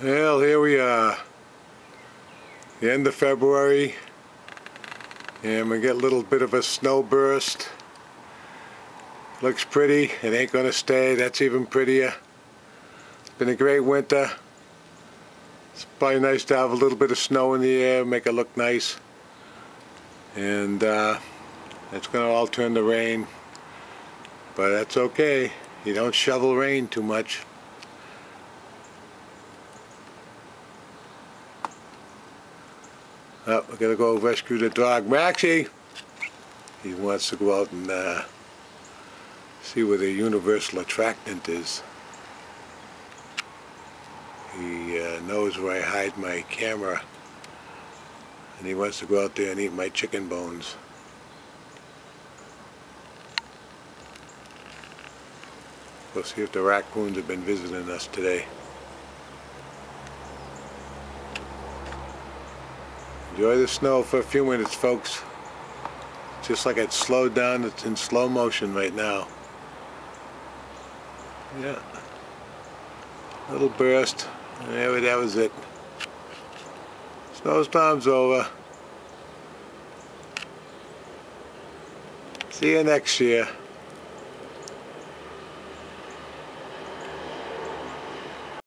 Well, here we are, the end of February, and we get a little bit of a snow burst. Looks pretty. It ain't gonna stay. That's even prettier. It's been a great winter. It's probably nice to have a little bit of snow in the air, make it look nice. And it's gonna all turn to rain, but that's okay. You don't shovel rain too much. Oh, we're gonna go rescue the dog, Maxie. He wants to go out and see where the universal attractant is. He knows where I hide my camera, and he wants to go out there and eat my chicken bones. We'll see if the raccoons have been visiting us today. Enjoy the snow for a few minutes, folks. Just like it slowed down, it's in slow motion right now. Yeah. Little burst. Yeah, that was it. Snowstorm's over. See you next year.